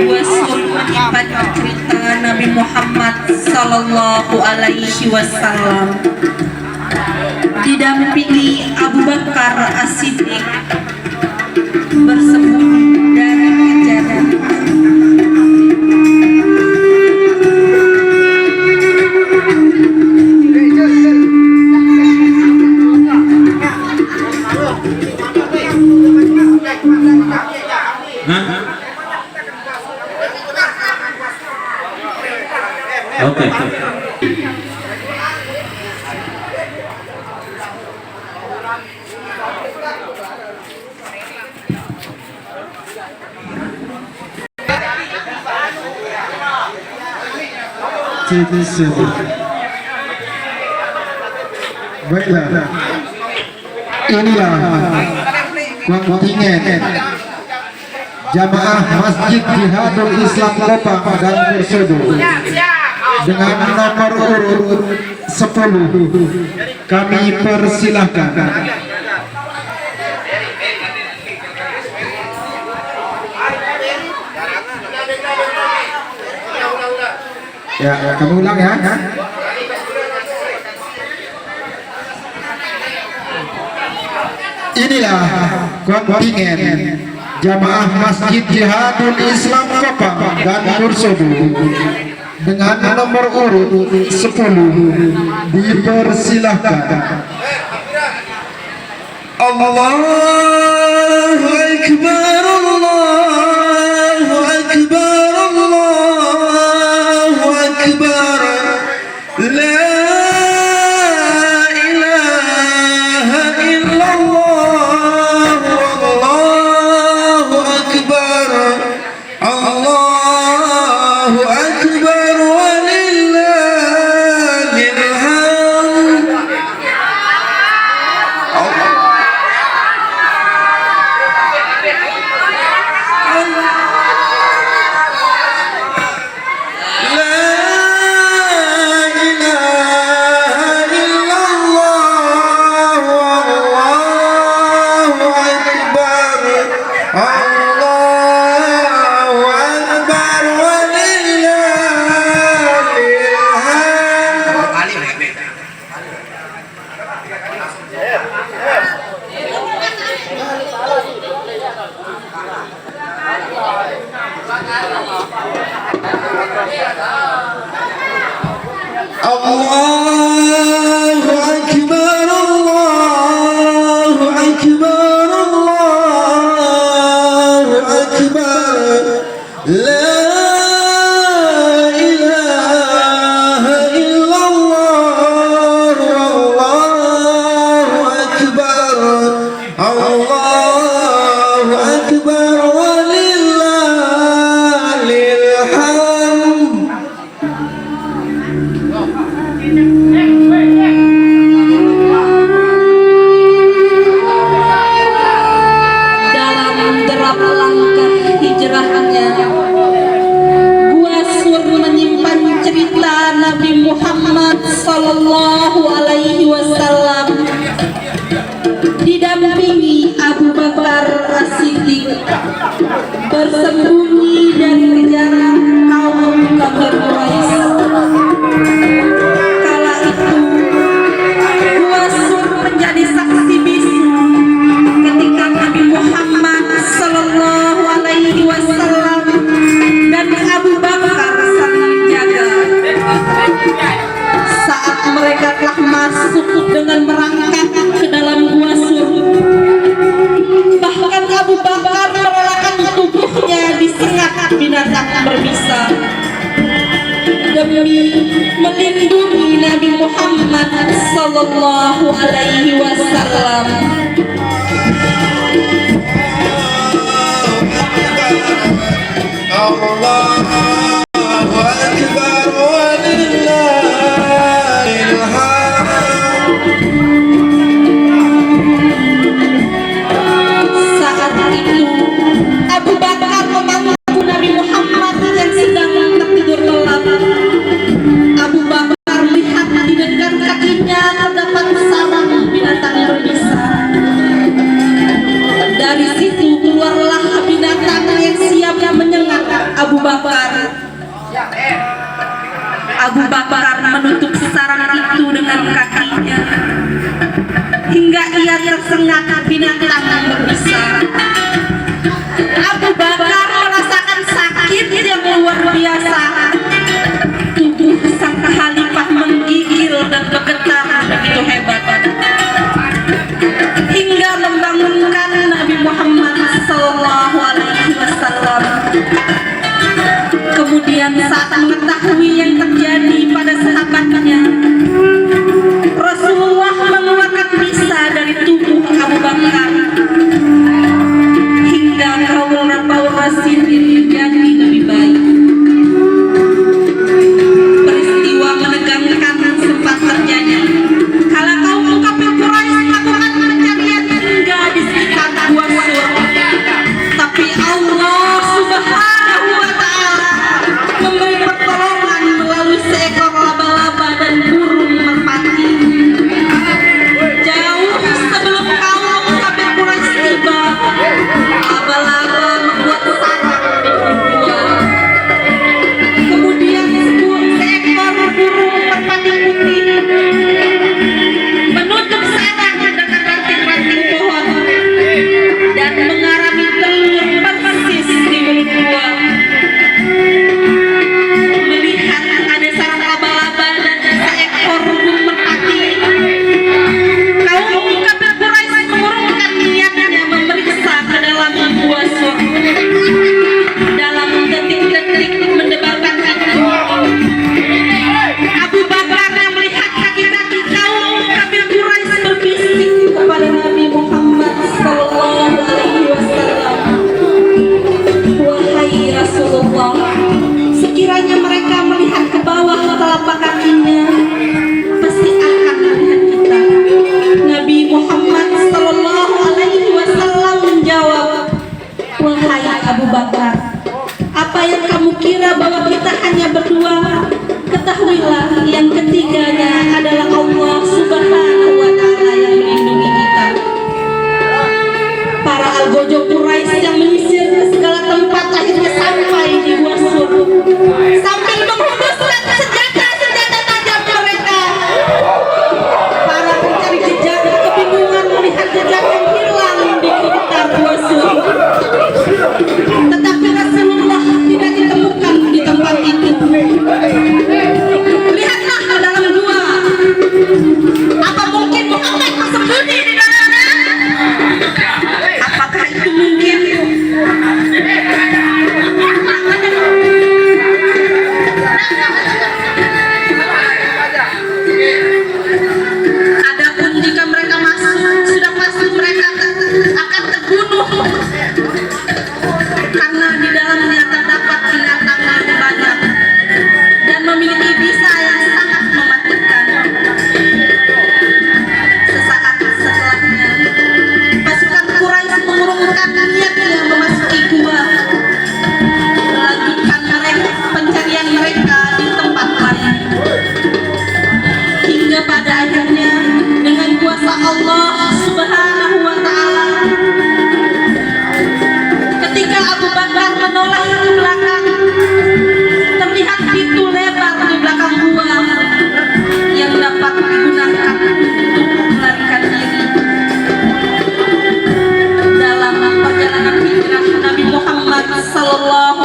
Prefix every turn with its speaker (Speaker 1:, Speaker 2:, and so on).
Speaker 1: Wasul menyimpan cerita Nabi Muhammad Sallallahu Alaihi Wasallam didampingi Abu Bakar As-Siddiq bersembunyi dari kejaran.
Speaker 2: Oke.
Speaker 3: Baiklah, inilah kontingen jamaah Masjid Jihadul Islam Kopang dan Kursudu dengan nomor urut 10. Kami persilahkan. Ya, kamu ulang ya. Inilah kontingen jamaah Masjid Jihadul Islam Kopang dan Kursudu dengan nomor urut 10. Dipersilahkan. Allahu Akbar, Allahu Akbar, Allahu Akbar, la ilaha illallah, Allahu Akbar, Allahu Akbar, walillahil hamd. Allahu Akbar, Allahu Akbar, Allahu Akbar, la ilaha illallah, Allahu Akbar, Allahu Akbar, walillahil hamd.
Speaker 1: Dalam derap langkah hijrahnya, Buasur menyimpan cerita Nabi Muhammad Sallallahu Alaihi Wasallam didampingi Abu Bakar As-Siddiq bersembunyi dari kejaran kaum kafir Quraisy. Kala itu Buasur menjadi saksi bisu ketika Nabi Muhammad Sallallahu Alaihi Wasallam dan Abu Bakar sang penjaga saat mereka telah masuk dengan merangkak ke dalam gua Sur. Bahkan Abu Bakar merelakan tubuhnya disengat binatang berbisa demi melindungi Nabi Muhammad Sallallahu Alaihi Wasallam.
Speaker 3: Allahu Akbar, walillahil hamd.
Speaker 1: Saat itu Abu Bakar memangku Nabi Muhammad yang sedang tertidur lelap. Abu Bakar melihat di dekat kakinya terdapat sarang binatang berbisa. Abu Bakar. Abu Bakar menutup sarang itu dengan kakinya hingga ia tersengat binatang berbisa. Abu Bakar merasakan sakit yang luar biasa. Tubuh sang khalifah menggigil dan bergetar begitu hebat hingga membangunkan Nabi Muhammad SAW. Kemudian saat mengetahui yang terjadi pada sahabatnya, Rasulullah mengeluarkan bisa dari tubuh Abu Bakar hingga kaum Rasul menjadi lebih baik. Peristiwa menegangkan sempat terjadi kala kaum kafir Quraisy melakukan pencarian hingga di sekitar Gua Sur. Tapi Allah Subhanahu wa Ta'ala memberi pertolongan melalui seekor laba-laba dan burung merpati. Jauh sebelum kaum kafir Quraisy tiba, laba-laba membuat sarang di gua. Kemudian seekor burung merpati putih menutup sarang dengan ranting-ranting pohon dan mengarami telur persis di mulut gua. Melihat ada sarang laba-laba dan seekor burung merpati, kaum kafir Quraisy mengurungkan niatnya memeriksa ke dalam gua Sur. Dalam detik-detik mendebarkan itu, Abu Bakar yang melihat kaki-kaki kaum kafir Quraisy berbisik kepada Nabi Muhammad SAW. Wahai Rasulullah, sekiranya mereka melihat ke bawah telapak kakinya, pasti akan melihat kita. Nabi Muhammad SAW menjawab, wahai Abu Bakar, apa yang kamu kira bahwa kita hanya berdua? Ketahuilah yang ketiganya adalah Allah Subhanahu wa Ta'ala yang melindungi kita. Para algojo Quraisy yang menyisir ke segala tempat akhirnya sampai di Gua Sur sambil menghembuskan senjata-senjata tajam mereka. Para pencari jejak kebingungan melihat jejak yang hilang di sekitar Gua Sur. Tetapi Rasulullah tidak ditemukan di tempat itu. Lihatlah ke dalam gua. Apa mungkin Muhammad bersembunyi di dalamnya? Apakah itu mungkin? Adapun jika mereka masuk, sudah pasti mereka akan terbunuh karena di dalamnya terdapat binatang yang banyak dan memiliki bisa yang sangat mematikan. Sesaat setelahnya, pasukan Quraisy mengurungkan niatnya memasuki gua, melanjutkan pencarian mereka di tempat lain. Hingga pada akhirnya dengan kuasa Allah Subhanahu wa Ta'ala, ketika Abu Bakar menoleh ke belakang, terlihat pintu lebar di belakang gua yang dapat digunakan untuk melarikan diri. Dalam perjalanan hijrah Nabi Muhammad SAW